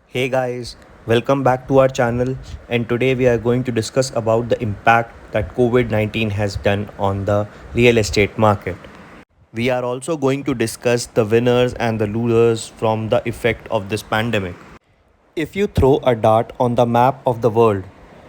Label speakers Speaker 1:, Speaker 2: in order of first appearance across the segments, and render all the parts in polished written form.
Speaker 1: Hey guys, welcome back to our channel, and today we are going to discuss about the impact that COVID-19 has done on the real estate market. We are also going to discuss the winners and the losers from the effect of this pandemic. If you throw a dart on the map of the world,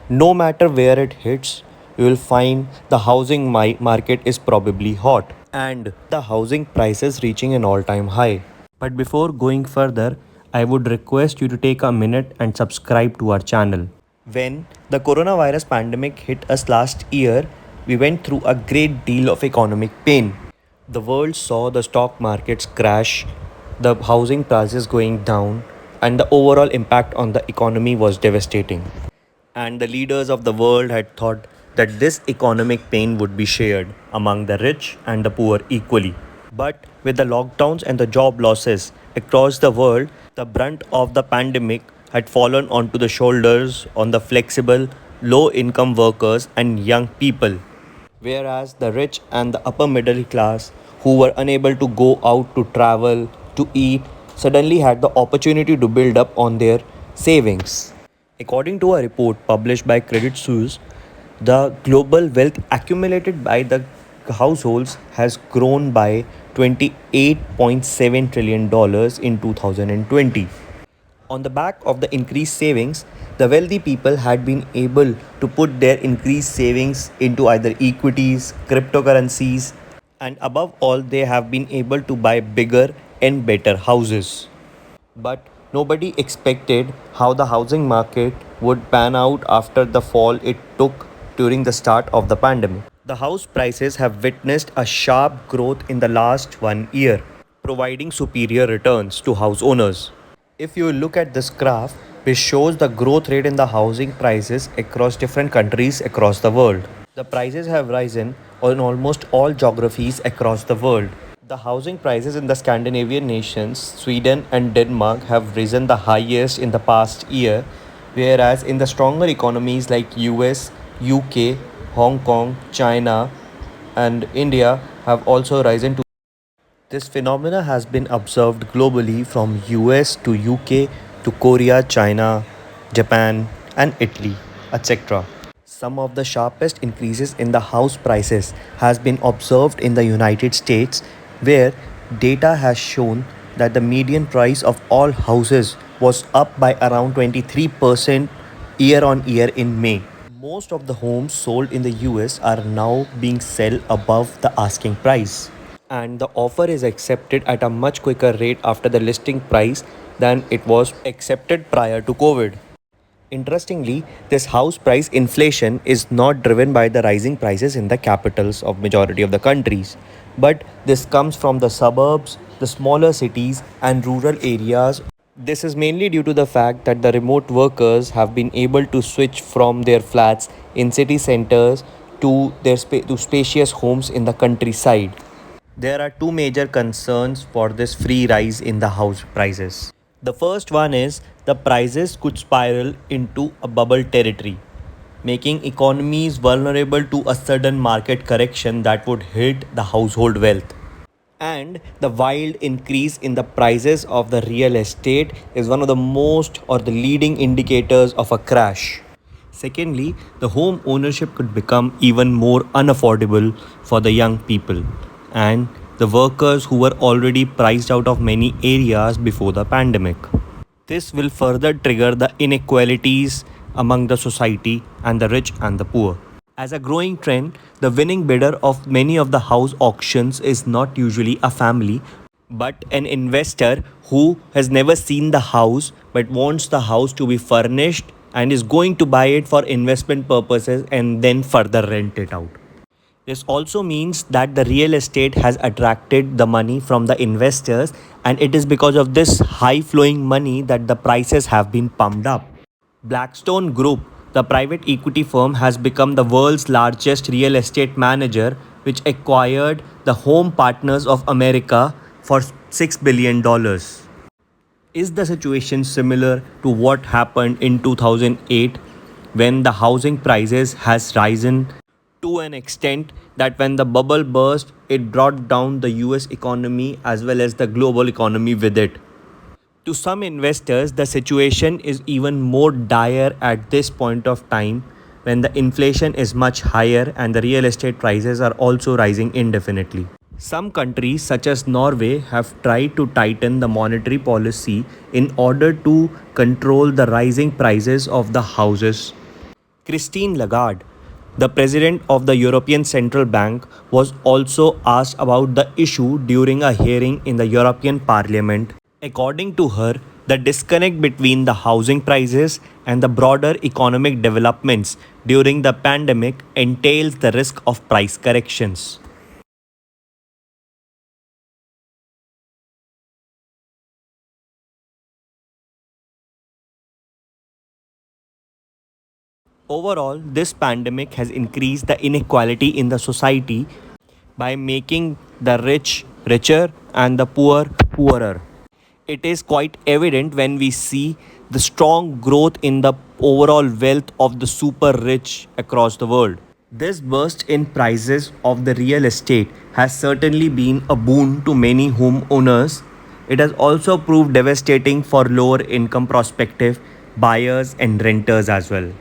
Speaker 1: no matter where it hits, you will find the housing market is probably hot and the housing prices reaching an all-time high. But before going further, I would request you to take a minute and subscribe to our channel. When the coronavirus pandemic hit us last year, we went through a great deal of economic pain. The world saw the stock markets crash, the housing prices going down, and the overall impact on the economy was devastating. And the leaders of the world had thought that this economic pain would be shared among the rich and the poor equally. But with the lockdowns and the job losses across the world, the brunt of the pandemic had fallen onto the shoulders on the flexible, low income workers and young people. Whereas the rich and the upper middle class, who were unable to go out to travel, to eat, suddenly had the opportunity to build up on their savings. According to a report published by Credit Suisse, the global wealth accumulated by the households has grown by $28.7 trillion in 2020. On the back of the increased savings, the wealthy people had been able to put their increased savings into either equities, cryptocurrencies, and above all, they have been able to buy bigger and better houses. But nobody expected how the housing market would pan out after the fall it took during the start of the pandemic. The house prices have witnessed a sharp growth in the last 1 year, providing superior returns to house owners. If you look at this graph, which shows the growth rate in the housing prices across different countries across the world, the prices have risen on almost all geographies across the world. The housing prices in the Scandinavian nations, Sweden and Denmark, have risen the highest in the past year, whereas in the stronger economies like US, UK, Hong Kong, China, and India have also risen to. This phenomena has been observed globally from US to UK to Korea, China, Japan, and Italy, etc. Some of the sharpest increases in the house prices has been observed in the United States, where data has shown that the median price of all houses was up by around 23% year on year in May. Most of the homes sold in the US are now being sold above the asking price, and the offer is accepted at a much quicker rate after the listing price than it was accepted prior to COVID. Interestingly, this house price inflation is not driven by the rising prices in the capitals of majority of the countries, but this comes from the suburbs, the smaller cities and rural areas. This is mainly due to the fact that the remote workers have been able to switch from their flats in city centers to to spacious homes in the countryside. There are two major concerns for this free rise in the house prices. The first one is the prices could spiral into a bubble territory, making economies vulnerable to a sudden market correction that would hit the household wealth. And the wild increase in the prices of the real estate is one of the most or the leading indicators of a crash. Secondly, the home ownership could become even more unaffordable for the young people and the workers who were already priced out of many areas before the pandemic. This will further trigger the inequalities among the society and the rich and the poor. As a growing trend, the winning bidder of many of the house auctions is not usually a family, but an investor who has never seen the house but wants the house to be furnished and is going to buy it for investment purposes and then further rent it out. This also means that the real estate has attracted the money from the investors, and it is because of this high flowing money that the prices have been pumped up. Blackstone Group, the private equity firm, has become the world's largest real estate manager, which acquired the Home Partners of America for $6 billion. dollars. Is the situation similar to what happened in 2008 when the housing prices has risen to an extent that when the bubble burst, it brought down the US economy as well as the global economy with it? To some investors, the situation is even more dire at this point of time when the inflation is much higher and the real estate prices are also rising indefinitely. Some countries, such as Norway, have tried to tighten the monetary policy in order to control the rising prices of the houses. Christine Lagarde, the president of the European Central Bank, was also asked about the issue during a hearing in the European Parliament. According to her, the disconnect between the housing prices and the broader economic developments during the pandemic entails the risk of price corrections. Overall, this pandemic has increased the inequality in the society by making the rich richer and the poor poorer. It is quite evident when we see the strong growth in the overall wealth of the super rich across the world. This burst in prices of the real estate has certainly been a boon to many homeowners. It has also proved devastating for lower income prospective buyers and renters as well.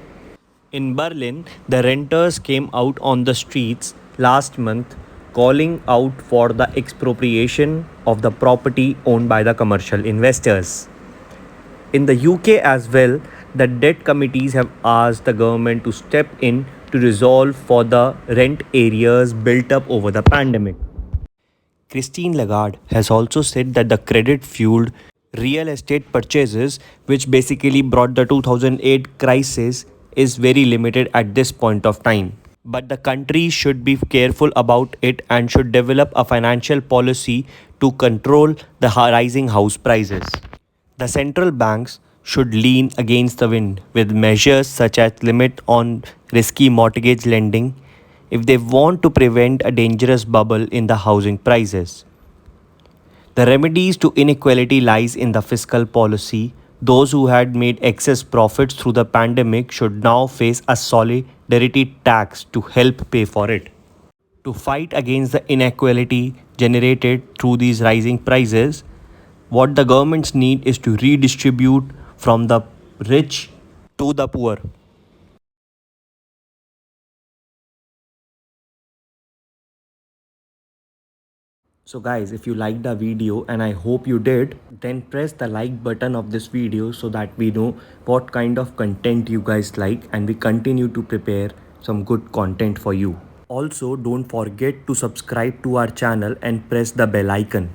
Speaker 1: In Berlin, the renters came out on the streets last month calling out for the expropriation of the property owned by the commercial investors. In the UK as well, the debt committees have asked the government to step in to resolve for the rent areas built up over the pandemic. Christine Lagarde has also said that the credit fueled real estate purchases, which basically brought the 2008 crisis, is very limited at this point of time. But the country should be careful about it and should develop a financial policy to control the rising house prices. The central banks should lean against the wind with measures such as limit on risky mortgage lending if they want to prevent a dangerous bubble in the housing prices. The remedies to inequality lies in the fiscal policy. Those who had made excess profits through the pandemic should now face a solidarity tax to help pay for it. To fight against the inequality generated through these rising prices, what the governments need is to redistribute from the rich to the poor. So guys, if you liked the video, and I hope you did, then press the like button of this video so that we know what kind of content you guys like and we continue to prepare some good content for you. Also, don't forget to subscribe to our channel and press the bell icon.